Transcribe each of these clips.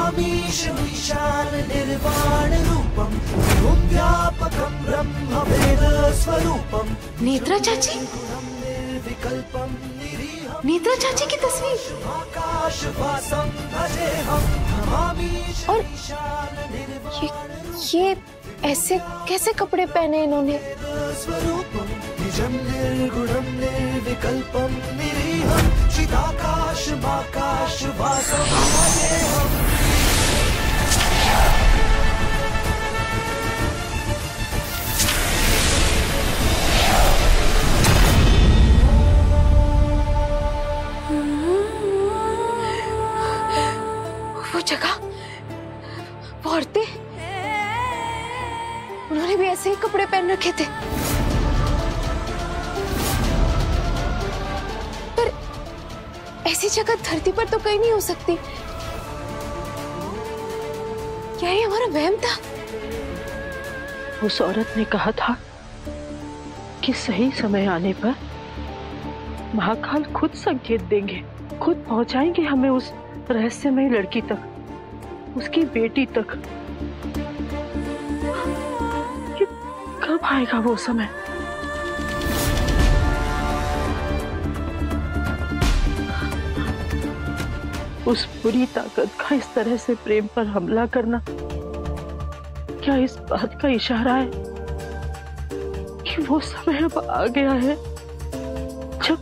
विशाल निर्वाण रूपम व्यापकम ब्रह्म वेद स्वरूपम। नेत्रा चाची, नेत्रा चाची की तस्वीर। और ये ऐसे कैसे कपड़े पहने इन्होंने? वो जगह, वो औरतें, उन्होंने भी ऐसे ही कपड़े पहन रखे थे। पर ऐसी जगह धरती पर तो कहीं नहीं हो सकती। क्या ये हमारा वहम था? उस औरत ने कहा था कि सही समय आने पर महाकाल खुद संकेत देंगे, खुद पहुंचाएंगे हमें उस रहस्यमयी लड़की तक, उसकी बेटी तक। कि कब आएगा वो समय? उस बुरी ताकत का इस तरह से प्रेम पर हमला करना क्या इस बात का इशारा है कि वो समय अब आ गया है जब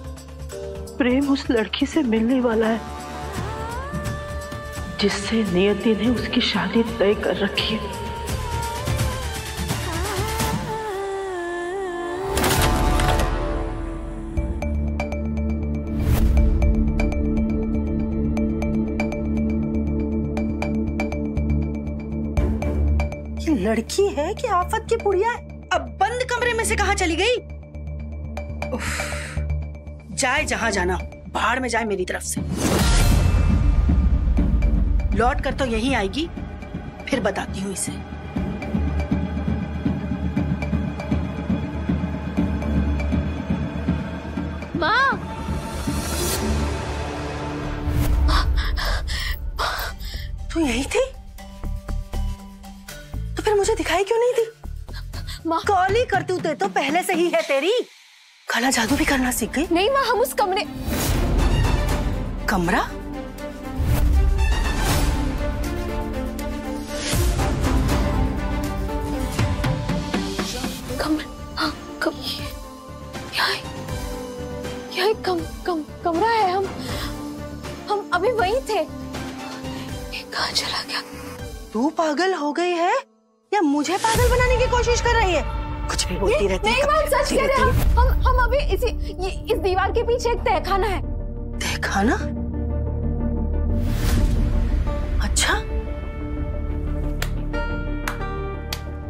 प्रेम उस लड़की से मिलने वाला है जिससे नियति ने उसकी शादी तय कर रखी है? ये लड़की है कि आफत की पुड़िया है? अब बंद कमरे में से कहाँ चली गई? जाए जहां जाना, बाहर में जाए मेरी तरफ से। लौट कर तो यहीं आएगी, फिर बताती हूँ इसे। माँ, तू यही थी? तो फिर मुझे दिखाई क्यों नहीं दी? माँ, काली करतूतें तो पहले से ही है तेरी। काला जादू भी करना सीख गई? नहीं माँ, हम उस कमरे। कमरा? कमरा है। हम अभी वहीं थे। कहाँ चला गया? तू पागल हो गई है या मुझे पागल बनाने की कोशिश कर रही है? कुछ भी बोलती रहती है। नहीं माँ, सच कह रहे हैं। हम अभी इस दीवार के पीछे एक तहखाना है। तहखाना? अच्छा,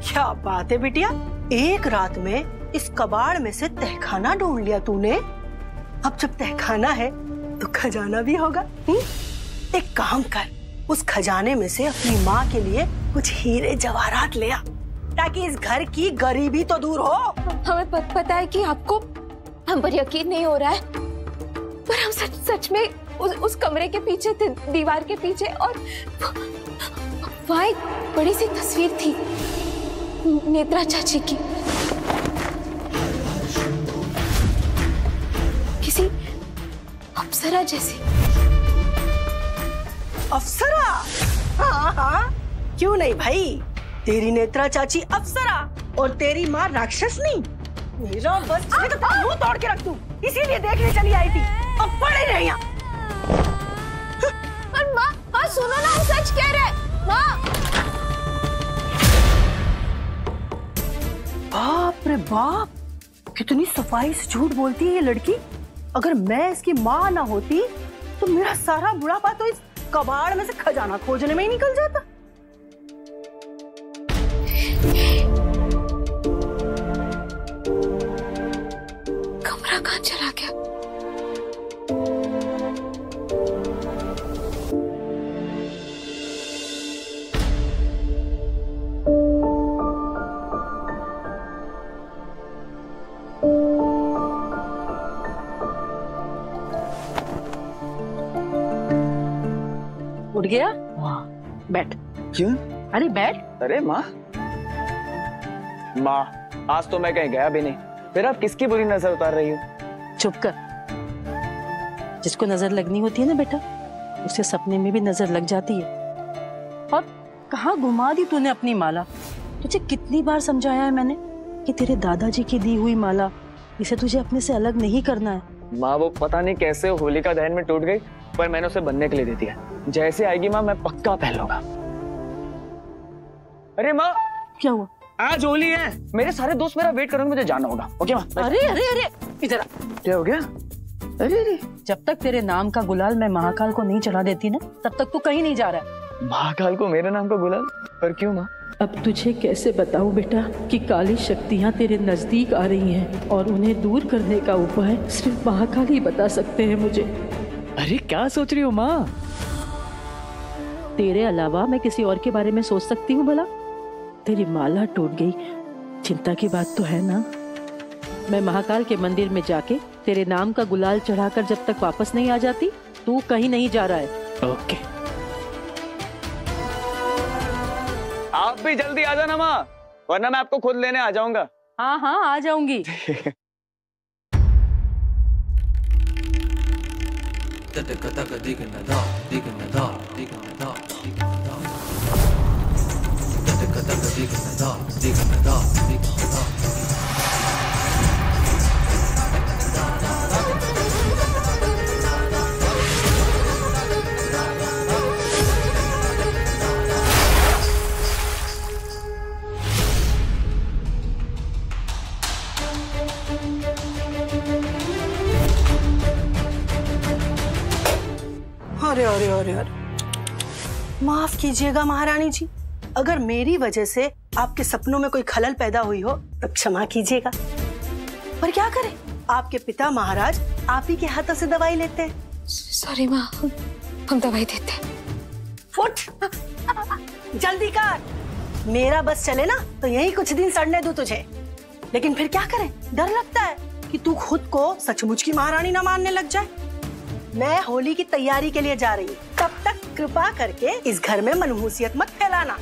क्या बात है बिटिया, एक रात में इस कबाड़ में से तहखाना ढूंढ लिया तूने। अब जब तहखाना है तो खजाना भी होगा। एक काम कर, उस खजाने में से अपनी माँ के लिए कुछ हीरे जवाहरात ले आ, ताकि इस घर की गरीबी तो दूर हो। हमें पता है कि आपको हम पर यकीन नहीं हो रहा है, पर हम सच में उस कमरे के पीछे थे, दीवार के पीछे, और वहाँ एक बड़ी सी तस्वीर थी नेत्रा चाची की, किसी अप्सरा जैसी। अप्सरा? हाँ हाँ, क्यों नहीं भाई। तेरी नेत्रा चाची अप्सरा और तेरी माँ राक्षसनी। मेरा बस तो मुंह तोड़ के रख दूं, इसीलिए देखने चली आई थी। अब पड़े रहे यहाँ। पर माँ सुनो ना, हम सच कह रहे हैं। माँ, बाप रे बाप, कितनी सफाई से झूठ बोलती है ये लड़की। अगर मैं इसकी माँ ना होती तो मेरा सारा बुढ़ापा तो इस कबाड़ में से खजाना खोजने में ही निकल जाता। कमरा कहाँ चला गया? उठ गया? बैठ। क्यों? अरे बैठ। अरे माँ, आज तो मैं कहीं गया भी नहीं, फिर आप किसकी बुरी नजर उतार रही हो? चुप कर। जिसको नजर लगनी होती है ना बेटा, उसे सपने में भी नजर लग जाती है। और कहाँ घुमा दी तूने अपनी माला? तुझे कितनी बार समझाया है मैंने कि तेरे दादाजी की दी हुई माला, इसे तुझे अपने से अलग नहीं करना है। माँ वो पता नहीं कैसे होलिका दहन में टूट गई, पर मैंने उसे बनने के लिए दे दिया। जैसे आएगी माँ मैं पक्का पहन लूंगा। अरे माँ, क्या हुआ? आज होली है, मेरे सारे दोस्त मेरा वेट करेंगे, मुझे जाना होगा। ओके माँ। अरे अरे अरे इधर आ। क्या हो गया? अरे अरे, जब तक तेरे नाम का गुलाल मैं महाकाल को नहीं चढ़ा देती ना, तब तक तू कहीं नहीं जा रहा है। महाकाल को मेरे नाम का गुलाल? पर क्यों माँ? अब तुझे कैसे बताऊं बेटा कि काली शक्तियां तेरे नजदीक आ रही हैं और उन्हें दूर करने का उपाय सिर्फ महाकाल ही बता सकते हैं मुझे। अरे क्या सोच रही हो माँ? तेरे अलावा मैं किसी और के बारे में सोच सकती हूँ भला? तेरी माला टूट गई, चिंता की बात तो है ना? मैं महाकाल के मंदिर में जाके तेरे नाम का गुलाल चढ़ाकर जब तक वापस नहीं आ जाती, तू कहीं नहीं जा रहा है। ओके। आप भी जल्दी आ जाना माँ, वरना मैं आपको खुद लेने आ जाऊंगा। हाँ हाँ आ जाऊंगी। अरे अरे अरे अरे, माफ कीजिएगा महारानी जी, अगर मेरी वजह से आपके सपनों में कोई खलल पैदा हुई हो तो क्षमा कीजिएगा। पर क्या करें, आपके पिता महाराज आप ही के हाथों से दवाई लेते हैं। सॉरी माँ, हम दवाई देते हैं। उठ, जल्दी कर, मेरा बस चले ना तो यही कुछ दिन सड़ने दूं तुझे। लेकिन फिर क्या करें, डर लगता है कि तू खुद को सचमुच की महारानी ना मानने लग जाए। मैं होली की तैयारी के लिए जा रही हूँ, तब तक कृपा करके इस घर में मनहूसियत मत फैलाना।